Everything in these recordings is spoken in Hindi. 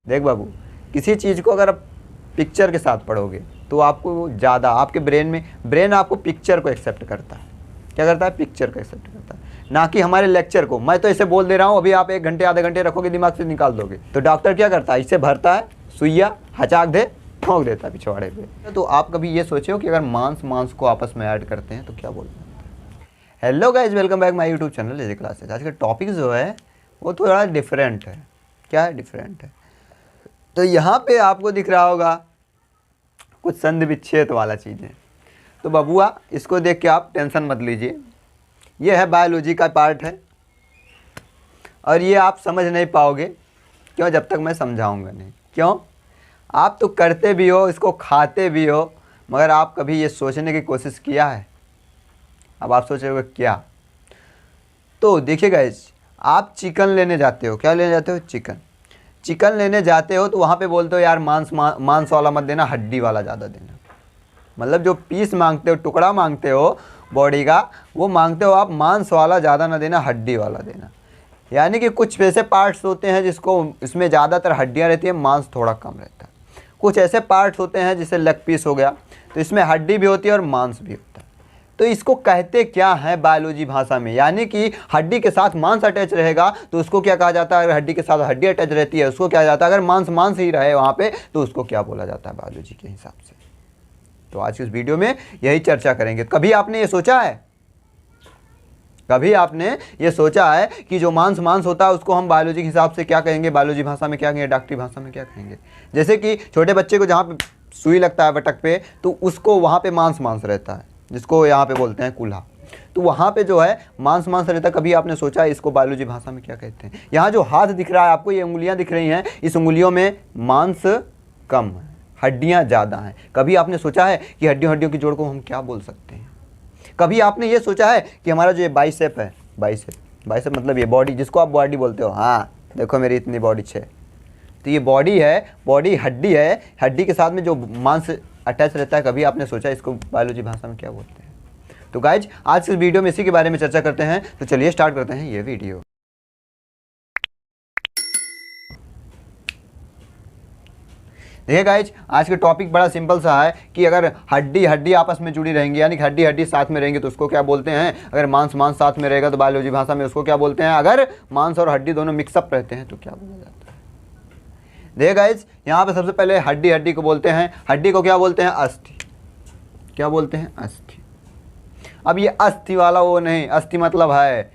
देख बाबू, किसी चीज़ को अगर आप पिक्चर के साथ पढ़ोगे तो आपको ज़्यादा आपके ब्रेन आपको पिक्चर को एक्सेप्ट करता है। क्या करता है? पिक्चर को एक्सेप्ट करता है, ना कि हमारे लेक्चर को। मैं तो ऐसे बोल दे रहा हूँ, अभी आप 1 घंटे आधे घंटे रखोगे दिमाग से निकाल दोगे। तो डॉक्टर क्या करता है? इसे भरता है, सुइया हचाक दे ठोंक देता है पिछवाड़े पे। तो आप कभी ये सोचे हो कि अगर मांस को आपस में ऐड करते हैं तो क्या बोलते हैं? Hello guys, welcome back my YouTube channel AJ classes. आज का टॉपिक जो है वो थोड़ा डिफरेंट है। क्या है? डिफरेंट है। तो यहाँ पे आपको दिख रहा होगा कुछ संधि विच्छेद वाला चीज़ें। तो बबुआ, इसको देख के आप टेंशन मत लीजिए, ये है बायोलॉजी का पार्ट है और ये आप समझ नहीं पाओगे। क्यों? जब तक मैं समझाऊंगा नहीं। क्यों? आप तो करते भी हो, इसको खाते भी हो, मगर आप कभी ये सोचने की कोशिश किया है? अब आप सोचोगे क्या? तो देखिए गाइस, आप चिकन लेने जाते हो। क्या लेने जाते हो? चिकन लेने जाते हो तो वहाँ पे बोलते हो यार मांस वाला मत देना, हड्डी वाला ज़्यादा देना। मतलब जो पीस मांगते हो, टुकड़ा मांगते हो बॉडी का, वो मांगते हो आप मांस वाला ज़्यादा ना देना, हड्डी वाला देना। यानी कि कुछ ऐसे पार्ट्स होते हैं जिसको इसमें ज़्यादातर हड्डियाँ रहती हैं, मांस थोड़ा कम रहता है। कुछ ऐसे पार्ट्स होते हैं जैसे लेग पीस हो गया, तो इसमें हड्डी भी होती है और मांस भी होता है। तो इसको कहते क्या है बायोलॉजी भाषा में? यानी कि हड्डी के साथ मांस अटैच रहेगा तो उसको क्या कहा जाता है? अगर हड्डी के साथ हड्डी अटैच रहती है उसको क्या जाता है? अगर मांस ही रहे वहाँ पे तो उसको क्या बोला जाता है बायोलॉजी के हिसाब से? तो आज की इस वीडियो में यही चर्चा करेंगे। कभी आपने ये सोचा है? कभी आपने ये सोचा है कि जो मांस होता है उसको हम बायोलॉजी के हिसाब से क्या कहेंगे, बायोलॉजी भाषा में क्या कहेंगे, डॉक्टरी भाषा में क्या कहेंगे? जैसे कि छोटे बच्चे को जहाँ पे सुई लगता है बटक पे, तो उसको वहाँ पे मांस रहता है, जिसको यहाँ पे बोलते हैं कुल्हा। तो वहाँ पे जो है मांस रहता है। कभी आपने सोचा है इसको बायोलॉजी भाषा में क्या कहते हैं? यहाँ जो हाथ दिख रहा है आपको, ये उंगलियाँ दिख रही हैं, इस उंगलियों में मांस कम है, हड्डियाँ ज़्यादा हैं। कभी आपने सोचा है कि हड्डियों की जोड़ को हम क्या बोल सकते हैं? कभी आपने ये सोचा है कि हमारा जो ये बाइसेप है, बाइसेप मतलब ये बॉडी, जिसको आप बॉडी बोलते हो, हाँ देखो मेरी इतनी बॉडी है, तो ये बॉडी है, बॉडी हड्डी है, हड्डी के साथ में जो मांस अटैच रहता है, कभी आपने सोचा इसको बायोलॉजी भाषा में क्या बोलते हैं? तो गाइज, आज इस वीडियो में इसी के बारे में चर्चा करते हैं। तो चलिए स्टार्ट करते हैं ये वीडियो। देखिए गाइज, आज का टॉपिक बड़ा सिंपल सा है कि अगर हड्डी आपस में जुड़ी रहेंगी, यानी कि हड्डी साथ में रहेंगे तो उसको क्या बोलते हैं? अगर मांस साथ में रहेगा तो बायोलॉजी भाषा में उसको क्या बोलते हैं? अगर मांस और हड्डी दोनों मिक्सअप रहते हैं तो क्या बोला जाता है? देखिए गाइज, यहाँ पे सबसे पहले हड्डी को बोलते हैं। हड्डी को क्या बोलते हैं? अस्थि। क्या बोलते हैं? अस्थि। अब ये अस्थि वाला वो नहीं, अस्थि मतलब है,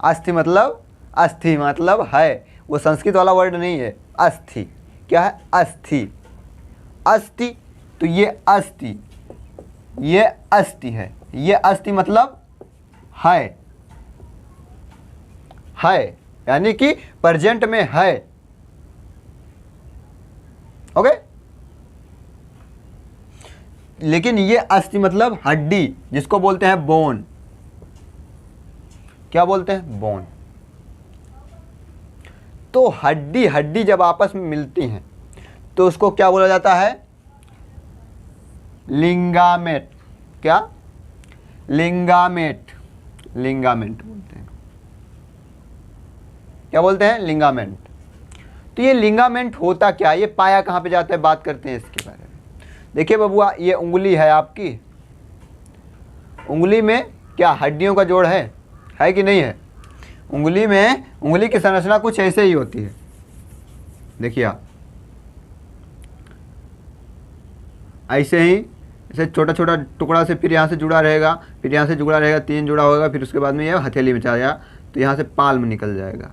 अस्थि मतलब है, वो संस्कृत वाला वर्ड नहीं है। अस्थि क्या है? अस्थि। तो ये अस्थि है, ये अस्थि मतलब है, यानी कि प्रेजेंट में है। ओके, लेकिन ये अस्थि मतलब हड्डी, जिसको बोलते हैं बोन। क्या बोलते हैं? बोन। तो हड्डी जब आपस में मिलती हैं तो उसको क्या बोला जाता है? लिंगामेट। क्या? लिंगामेट बोलते हैं। क्या बोलते हैं? लिंगामेंट। तो ये लिंगामेंट होता क्या? ये पाया कहाँ पे जाता है? बात करते हैं इसके बारे में। देखिए बबुआ, ये उंगली है आपकी, उंगली में क्या हड्डियों का जोड़ है कि नहीं है? उंगली की संरचना कुछ ऐसे ही होती है। देखिए आप, ऐसे ही, ऐसे छोटा छोटा टुकड़ा से फिर यहाँ से जुड़ा रहेगा, 3 जुड़ा होगा, फिर उसके बाद में ये हथेली में जाएगा, तो यहाँ से पाल्म निकल जाएगा,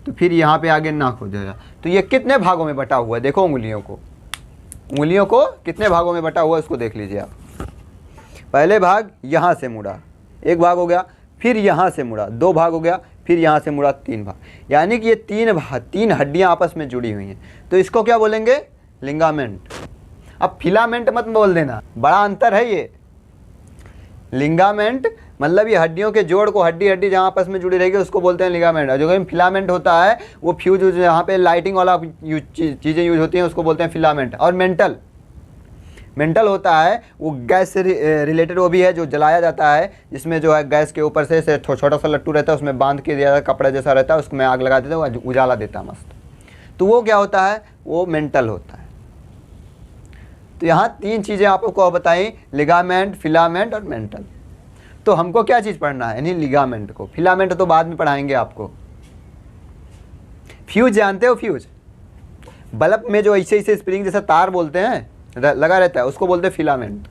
तो फिर यहाँ पे आगे नाक हो जाएगा। तो ये कितने भागों में बटा हुआ है? देखो उंगलियों को कितने भागों में बटा हुआ है उसको देख लीजिए आप। पहले भाग यहाँ से मुड़ा, 1 भाग हो गया, फिर यहाँ से मुड़ा 2 भाग हो गया, फिर यहाँ से मुड़ा 3 भाग, यानी कि ये 3 हड्डियाँ आपस में जुड़ी हुई हैं। तो इसको क्या बोलेंगे? लिंगामेंट। अब फिलामेंट मत बोल देना, बड़ा अंतर है ये। लिंगामेंट मतलब ये हड्डियों के जोड़ को, हड्डी जहाँ आपस में जुड़ी रहेगी उसको बोलते हैं लिगामेंट। और जो कहीं फिलामेंट होता है वो फ्यूज, जहाँ पे लाइटिंग वाला चीज़ें यूज होती हैं उसको बोलते हैं फिलामेंट। और मेंटल होता है वो गैस से रिलेटेड, वो भी है जो जलाया जाता है, जिसमें जो है गैस के ऊपर से छोटा सा लट्टू रहता है, उसमें बांध के दिया जाता है, कपड़ा जैसा रहता है, उसमें आग लगा देते हैं, वो उजाला देता है मस्त। तो वो क्या होता है, वो मेंटल होता है। तो यहाँ 3 चीज़ें आपको बताई, लिगामेंट, फिलामेंट और मेंटल। तो हमको क्या चीज़ पढ़ना है, यानी लिगामेंट को। फिलामेंट तो बाद में पढ़ाएंगे आपको। फ्यूज जानते हो, फ्यूज बल्ब में जो ऐसे ऐसे स्प्रिंग जैसा तार बोलते हैं लगा रहता है, उसको बोलते हैं फिलामेंट।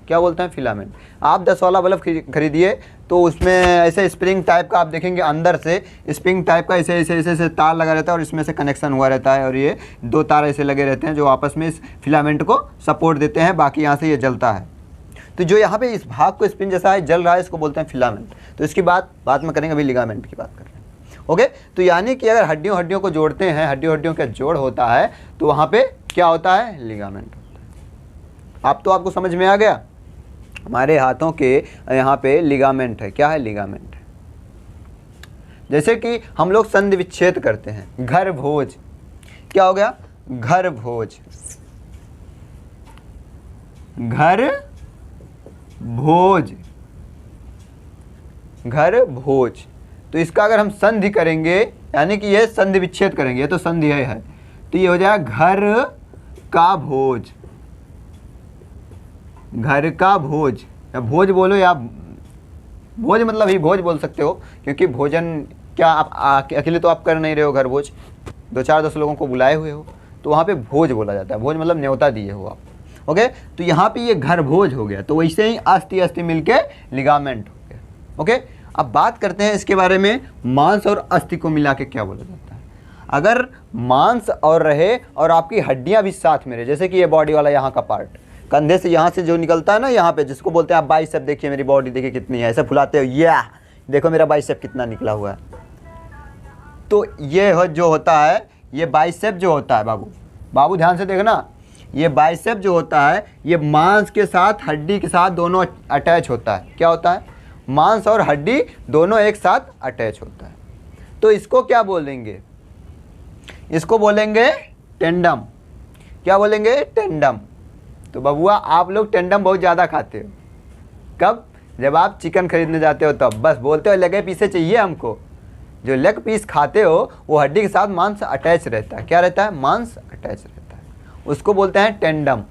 क्या बोलते हैं, फिलामेंट। आप 10 वाला बल्ब खरीदिए तो उसमें ऐसे स्प्रिंग टाइप का आप देखेंगे, अंदर से स्प्रिंग टाइप का ऐसे ऐसे ऐसे ऐसे तार लगा रहता है और इसमें से कनेक्शन हुआ रहता है, और ये 2 तार ऐसे लगे रहते हैं जो आपस में इस फिलामेंट को सपोर्ट देते हैं, बाकी यहाँ से ये जलता है। तो जो यहाँ पे इस भाग को स्प्रिंग जैसा है जल रहा है, इसको बोलते हैं फिलामेंट। तो इसकी बात बाद में करेंगे, अभी लिगामेंट की बात कर रहे हैं। ओके, तो यानी कि अगर हड्डियों को जोड़ते हैं, हड्डियों का जोड़ होता है, तो वहाँ पे क्या होता है, लिगामेंट होता है। तो आपको समझ में आ गया, हमारे हाथों के यहाँ पे लिगामेंट है। क्या है, लिगामेंट है। जैसे कि हम लोग संधि विच्छेद करते हैं, घर भोज, क्या हो गया, घर भोज, घर भोज, घर भोज। तो इसका अगर हम संधि करेंगे, यानी कि ये संधि विच्छेद करेंगे, ये तो संधि है, तो ये हो जाएगा घर का भोज, घर का भोज, या भोज बोलो, या भोज मतलब ही भोज बोल सकते हो, क्योंकि भोजन क्या आप अकेले तो आप कर नहीं रहे हो घर भोज, 2-4-10 लोगों को बुलाए हुए हो, तो वहाँ पे भोज बोला जाता है। भोज मतलब न्योता दिए हो आप। ओके, तो यहाँ पे ये घर भोज हो गया। तो वैसे ही अस्थि अस्थि मिलके लिगामेंट हो गया। ओके, अब बात करते हैं इसके बारे में, मांस और अस्थि को मिला के क्या बोला जाता है। अगर मांस और रहे और आपकी हड्डियाँ भी साथ में रहे, जैसे कि ये बॉडी वाला यहाँ का पार्ट, कंधे से यहाँ से जो निकलता है ना, यहाँ पे जिसको बोलते हैं आप बाइसेप, देखिए मेरी बॉडी देखिए कितनी है, ऐसे फुलाते हो, ये देखो मेरा बाइसेप कितना निकला हुआ है। तो ये जो होता है, ये बाइसेप जो होता है, बाबू ध्यान से देखना, ये बाइसेप जो होता है, ये मांस के साथ हड्डी के साथ दोनों अटैच होता है। क्या होता है, मांस और हड्डी दोनों एक साथ अटैच होता है। तो इसको क्या बोलेंगे, इसको बोलेंगे टेंडम। क्या बोलेंगे, टेंडम। तो बबुआ आप लोग टेंडम बहुत ज़्यादा खाते हो। कब, जब आप चिकन खरीदने जाते हो तब बस बोलते हो लेग पीसे चाहिए हमको। जो लेग पीस खाते हो वो हड्डी के साथ मांस अटैच रहता है। क्या रहता है, मांस अटैच रहता है, उसको बोलते हैं टेंडम।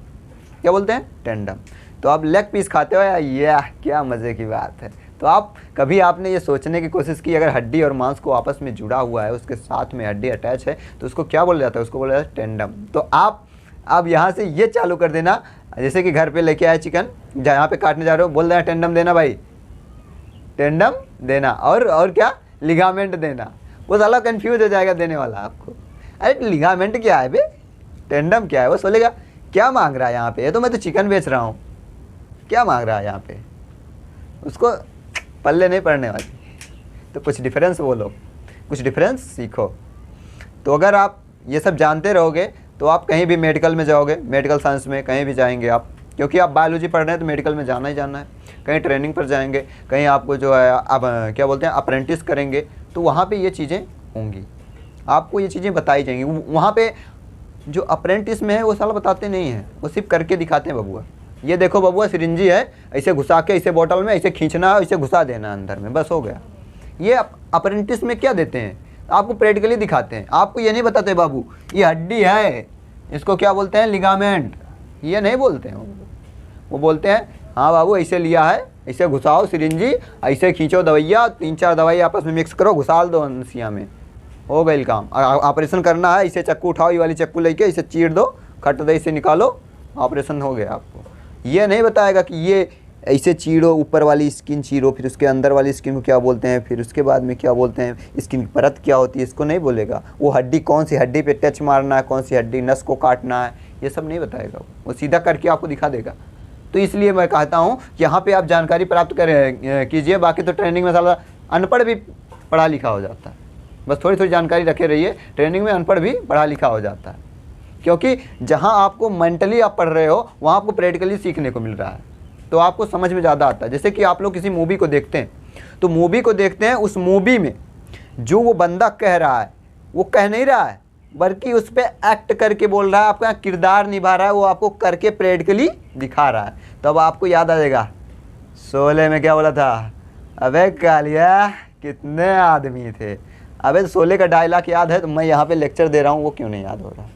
क्या बोलते हैं, टेंडम। तो आप लेग पीस खाते हो, या क्या मज़े की बात है। तो आप कभी आपने ये सोचने की कोशिश की, अगर हड्डी और मांस को आपस में जुड़ा हुआ है, उसके साथ में हड्डी अटैच है, तो उसको क्या बोला जाता है, उसको बोला जाता है टेंडम। तो आप अब यहाँ से ये चालू कर देना, जैसे कि घर पे लेके आए चिकन, जहाँ पे काटने जा रहे हो, बोल रहे हैं टेंडम देना भाई, टेंडम देना, और क्या, लिगामेंट देना। वो साला कंफ्यूज हो जाएगा देने वाला आपको, अरे लिगामेंट क्या है बे, टेंडम क्या है। वो सोचेगा क्या मांग रहा है यहाँ पे, ये तो मैं तो चिकन बेच रहा हूँ, क्या मांग रहा है यहाँ पे। उसको पल्ले नहीं पड़ने वाली। तो कुछ डिफरेंस बोलो, कुछ डिफरेंस सीखो। तो अगर आप ये सब जानते रहोगे तो आप कहीं भी मेडिकल में जाओगे, मेडिकल साइंस में कहीं भी जाएंगे आप, क्योंकि आप बायोलॉजी पढ़ रहे हैं तो मेडिकल में जाना ही जाना है। कहीं ट्रेनिंग पर जाएंगे, कहीं आपको जो है आप क्या बोलते हैं अप्रेंटिस करेंगे, तो वहाँ पे ये चीज़ें होंगी, आपको ये चीज़ें बताई जाएंगी। वहाँ पे जो अप्रेंटिस में है वो साला बताते नहीं हैं, वो सिर्फ करके दिखाते हैं। बबुआ ये देखो बबुआ, सिरिंजी है, ऐसे घुसा के ऐसे बोतल में ऐसे खींचना, ऐसे घुसा देना अंदर में, बस हो गया। ये अप्रेंटिस में क्या देते हैं, आपको प्रैक्टिकली दिखाते हैं। आपको ये नहीं बताते बाबू ये हड्डी है, इसको क्या बोलते हैं, लिगामेंट, ये नहीं बोलते हैं। वो बोलते हैं हाँ बाबू ऐसे लिया है, ऐसे घुसाओ सिरिंजी, ऐसे खींचो दवाइयाँ, 3-4 दवाई आपस में मिक्स करो, घुसाल दो नसिया में, हो गई काम। ऑपरेशन करना है, इसे चक्कू उठाओ, ये वाली चक्कू लेके इसे चीर दो, खट दो, इसे निकालो, ऑपरेशन हो गया। आपको ये नहीं बताएगा कि ये ऐसे चीरो, ऊपर वाली स्किन चीरो, फिर उसके अंदर वाली स्किन को क्या बोलते हैं, फिर उसके बाद में क्या बोलते हैं, स्किन परत क्या होती है, इसको नहीं बोलेगा। वो हड्डी कौन सी हड्डी पे टच मारना है, कौन सी हड्डी नस को काटना है, ये सब नहीं बताएगा। वो सीधा करके आपको दिखा देगा। तो इसलिए मैं कहता हूँ कि यहाँ पे आप जानकारी प्राप्त करें कीजिए। बाकी तो ट्रेनिंग में साला अनपढ़ भी पढ़ा लिखा हो जाता है, बस थोड़ी थोड़ी जानकारी रखे रहिए। ट्रेनिंग में अनपढ़ भी पढ़ा लिखा हो जाता है, क्योंकि जहाँ आपको मेंटली आप पढ़ रहे हो वहाँ आपको प्रैक्टिकली सीखने को मिल रहा है, तो आपको समझ में ज़्यादा आता है। जैसे कि आप लोग किसी मूवी को देखते हैं, तो मूवी को देखते हैं, उस मूवी में जो वो बंदा कह रहा है वो कह नहीं रहा है, बल्कि उस पर एक्ट करके बोल रहा है, आपका किरदार निभा रहा है, वो आपको करके प्रैक्टिकली दिखा रहा है। तब आपको याद आ जाएगा शोले में क्या बोला था, अबे कालिया कितने आदमी थे, अबे शोले का डायलॉग याद है तो मैं यहाँ पे लेक्चर दे रहा हूँ, वो क्यों नहीं याद हो रहा?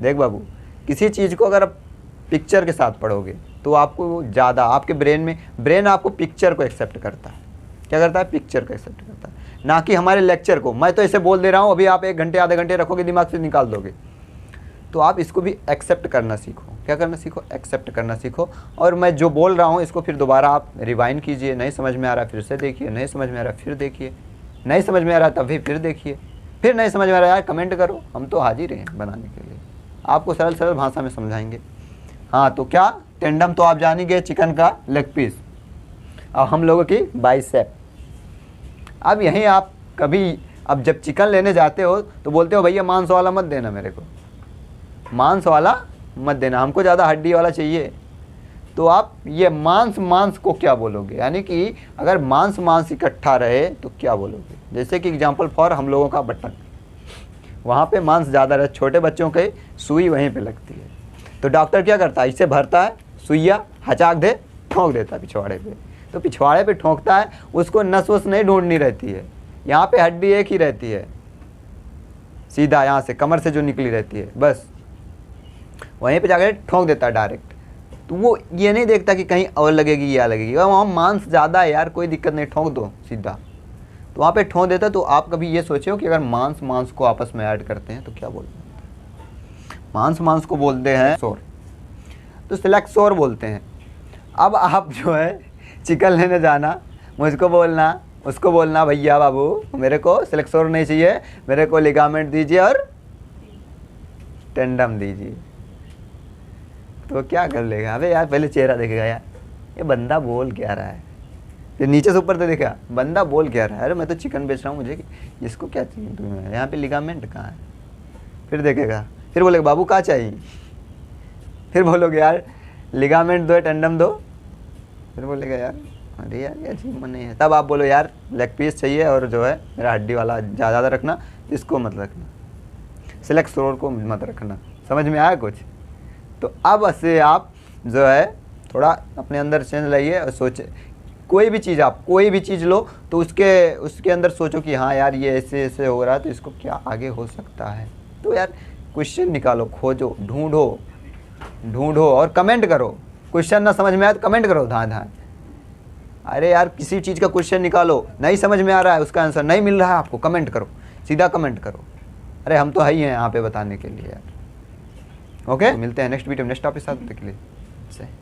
देख बाबू, किसी चीज़ को अगर आप पिक्चर के साथ पढ़ोगे तो आपको ज़्यादा आपके ब्रेन आपको पिक्चर को एक्सेप्ट करता है। क्या करता है? पिक्चर को एक्सेप्ट करता है, ना कि हमारे लेक्चर को। मैं तो ऐसे बोल दे रहा हूँ, अभी आप 1 घंटे आधे घंटे रखोगे, दिमाग से निकाल दोगे। तो आप इसको भी एक्सेप्ट करना सीखो। क्या करना सीखो? एक्सेप्ट करना सीखो। और मैं जो बोल रहा हूँ इसको फिर दोबारा आप रिवाइंड कीजिए। नहीं समझ में आ रहा फिर से देखिए, नहीं समझ में आ रहा फिर देखिए, नहीं समझ में आ रहा तभी फिर देखिए, फिर नहीं समझ में आ रहा यार कमेंट करो, हम तो हाजिर हैं बनाने के लिए, आपको सरल सरल भाषा में समझाएंगे। हाँ तो क्या, टेंडम तो आप जान ही गए, चिकन का लेग पीस, और हम लोगों की बाइसेप। अब यहीं आप कभी अब जब चिकन लेने जाते हो तो बोलते हो भैया मांस वाला मत देना, मेरे को मांस वाला मत देना, हमको ज़्यादा हड्डी वाला चाहिए। तो आप ये मांस को क्या बोलोगे? यानी कि अगर मांस इकट्ठा रहे तो क्या बोलोगे? जैसे कि एग्जांपल फॉर हम लोगों का बटन, वहाँ पे मांस ज़्यादा रहे, छोटे बच्चों के सुई वहीं पे लगती है, तो डॉक्टर क्या करता है? इसे भरता है, सुइया हचाक दे ठोंक देता है पिछवाड़े पे। तो पिछवाड़े पे ठोंकता है, उसको नस वस नहीं ढूंढनी रहती है, यहाँ पे हड्डी एक ही रहती है, सीधा यहाँ से कमर से जो निकली रहती है, बस वहीं पे जाकर ठोंक देता है डायरेक्ट। तो वो ये नहीं देखता कि कहीं और लगेगी या लगेगी, वहाँ मांस ज़्यादा है यार, कोई दिक्कत नहीं, ठोंक दो सीधा, तो वहाँ पे ठोंक देता। तो आप कभी ये सोचे हो कि अगर मांस को आपस में ऐड करते हैं तो क्या बोलते हैं? मांस को बोलते हैं सोर, तो सिलेक्ट सोर बोलते हैं। अब आप जो है चिकन लेने जाना, मुझको बोलना, उसको बोलना भैया बाबू मेरे को सिलेक्ट सोर नहीं चाहिए, मेरे को लिगामेंट दीजिए और टेंडम दीजिए। तो क्या कर लेगा? अबे यार पहले चेहरा देखेगा, यार ये बंदा बोल क्या रहा है, फिर नीचे से ऊपर तो देखा बंदा बोल क्या रहा है, अरे मैं तो चिकन बेच रहा हूँ, मुझे इसको क्या चाहिए तुम्हें, यहाँ पे लिगामेंट कहाँ है? फिर देखेगा, फिर बोलेगा बाबू क्या चाहिए, फिर बोलोगे यार लिगामेंट दो, टेंडम दो, फिर बोलेगा यार अरे यार ये अजीब मन नहीं है। तब आप बोलो यार लेग पीस चाहिए और जो है मेरा हड्डी वाला ज़्यादा रखना, इसको मत रखना, सिलेक्ट सोर को मत रखना। समझ में आया कुछ? तो अब से आप जो है थोड़ा अपने अंदर चेंज लाइए और सोचे, कोई भी चीज़ आप कोई भी चीज़ लो तो उसके अंदर सोचो कि हाँ यार ये ऐसे ऐसे हो रहा है तो इसको क्या आगे हो सकता है। तो यार क्वेश्चन निकालो, खोजो, ढूंढो और कमेंट करो। क्वेश्चन ना समझ में आए तो कमेंट करो धाए। अरे यार किसी चीज़ का क्वेश्चन निकालो, नहीं समझ में आ रहा है, उसका आंसर नहीं मिल रहा है आपको, कमेंट करो, सीधा कमेंट करो। अरे हम तो है ही हैं यहाँ पे बताने के लिए यार। ओके, मिलते हैं नेक्स्ट वीडियो नेक्स्ट टॉपिक के साथ, तब तक के लिए।